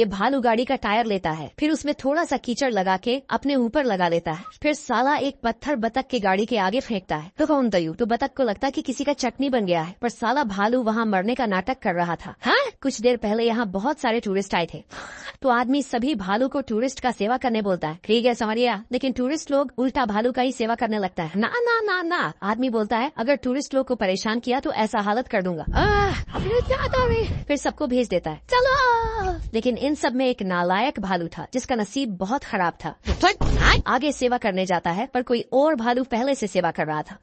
ये भालू गाड़ी का टायर लेता है, फिर उसमें थोड़ा सा कीचड़ लगा के अपने ऊपर लगा देता है, फिर साला एक पत्थर बतख की गाड़ी के आगे फेंकता है। तो कौन तयू तो बतख को लगता है कि किसी का चटनी बन गया है, पर साला भालू वहाँ मरने का नाटक कर रहा था। हाँ, कुछ देर पहले यहाँ बहुत सारे टूरिस्ट आए थे, तो आदमी सभी भालू को टूरिस्ट का सेवा करने बोलता है। ठीक है समझिया, लेकिन टूरिस्ट लोग उल्टा भालू का ही सेवा करने लगता है। ना ना ना ना, आदमी बोलता है अगर टूरिस्ट लोग को परेशान किया तो ऐसा हालत कर दूंगा। फिर सबको भेज देता है, चलो। लेकिन इन सब में एक नालायक भालू था जिसका नसीब बहुत खराब था। आगे सेवा करने जाता है, पर कोई और भालू पहले से सेवा कर रहा था।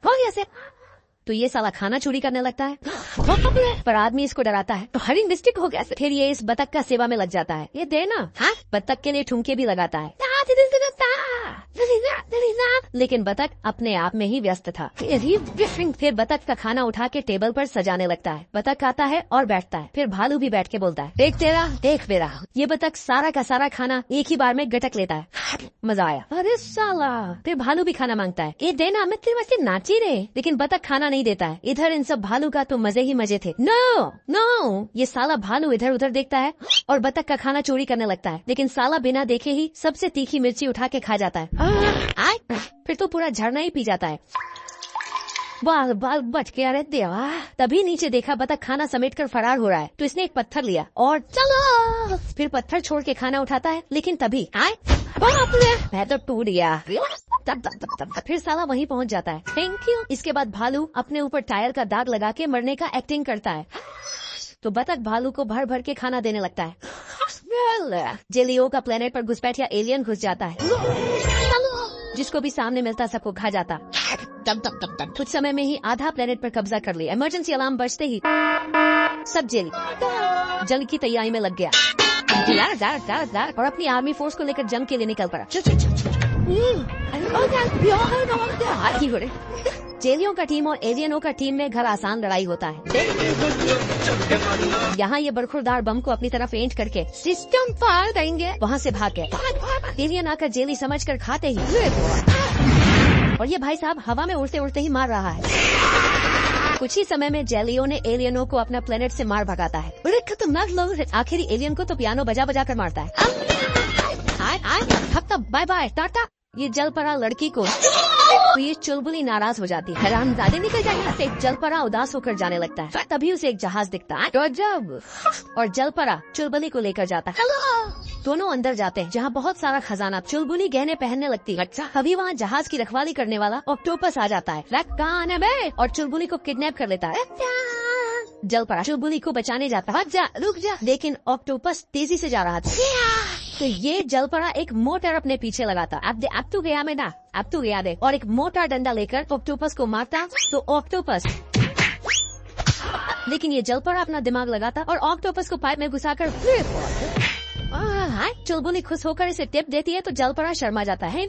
तो ये साला खाना चोरी करने लगता है, पर आदमी इसको डराता है तो हरी मिस्टेक हो गया। फिर ये इस बतख का सेवा में लग जाता है। ये देना, हाँ, बतख के लिए ठुमके भी लगाता है, लेकिन बतख अपने आप में ही व्यस्त था। फिर बतख का खाना उठा के टेबल पर सजाने लगता है। बतख आता है और बैठता है, फिर भालू भी बैठ के बोलता है, देख तेरा देख मेरा। ये बतख सारा का सारा खाना एक ही बार में गटक लेता है। मजा आया। अरे साला, फिर भालू भी खाना मांगता है। ये देना, मैं तेरे वास्ते नाची रे, लेकिन बतख खाना नहीं देता है। इधर इन सब भालू का तो मजे ही मजे थे। नो नो, ये साला भालू इधर उधर देखता है और बतख का खाना चोरी करने लगता है, लेकिन साला बिना देखे ही सबसे तीखी मिर्ची उठा के खा जाता है। फिर तो पूरा झरना ही पी जाता है। बाल बाल बच के, अरे देवा। तभी नीचे देखा बतख खाना समेट कर फरार हो रहा है, तो इसने एक पत्थर लिया और चलो। फिर पत्थर छोड़ के खाना उठाता है, लेकिन तभी मैं तो टूट गया। फिर साला वहीं पहुंच जाता है। Thank you. इसके बाद भालू अपने ऊपर टायर का दाग लगा के मरने का एक्टिंग करता है, तो बतख भालू को भर भर के खाना देने लगता है। जेलियो का प्लेनेट पर घुसपैठ या एलियन घुस जाता है, जिसको भी सामने मिलता सबको खा जाता। कुछ समय में ही आधा प्लेनेट पर कब्जा कर लिया। इमरजेंसी अलार्म बजते ही सब जेली जंग की तैयारी में लग गया और अपनी आर्मी फोर्स को लेकर जंग के लिए निकल पड़ा। जेलियों का टीम और एलियनों का टीम में घर आसान लड़ाई होता है। यहाँ ये बरखुरदार बम को अपनी तरफ एंट करके सिस्टम फायर करेंगे, वहाँ से भाग गए। एलियन आकर जेली समझ कर खाते ही, और ये भाई साहब हवा में उड़ते उड़ते ही मार रहा है। कुछ ही समय में जेलियो ने एलियनों को अपना प्लेनेट से मार भगाता है। बड़े खतरनाक लोग। आखिरी एलियन को तो पियानो बजा बजा कर मारता है। Bye bye tata. ये जलपरा लड़की को तो ये चुलबुली नाराज हो जाती है। हरामजादे निकल जाएगा। जलपरा उदास होकर जाने लगता है। तभी उसे एक जहाज दिखता है और जलपरा चुलबुली को लेकर जाता है। दोनों अंदर जाते हैं, जहाँ बहुत सारा खजाना। चुलबुली गहने पहनने लगती है। अभी वहाँ जहाज की रखवाली करने वाला ऑक्टोपस आ जाता है और चुलबुली को किडनैप कर लेता है। जलपरा चुलबुली को बचाने जाता है। रुक जा, लेकिन ऑक्टोपस तेजी से जा रहा था, तो ये जलपरा एक मोटर अपने पीछे लगाता। अब तू गया मेरा, अब तू गया दे, और एक मोटा डंडा लेकर ऑक्टोपस को मारता। तो ऑक्टोपस, लेकिन ये जलपरा अपना दिमाग लगाता और ऑक्टोपस को पाइप में घुसाकर चुलबुली खुश होकर इसे टिप देती है, तो जलपरा शर्मा जाता है।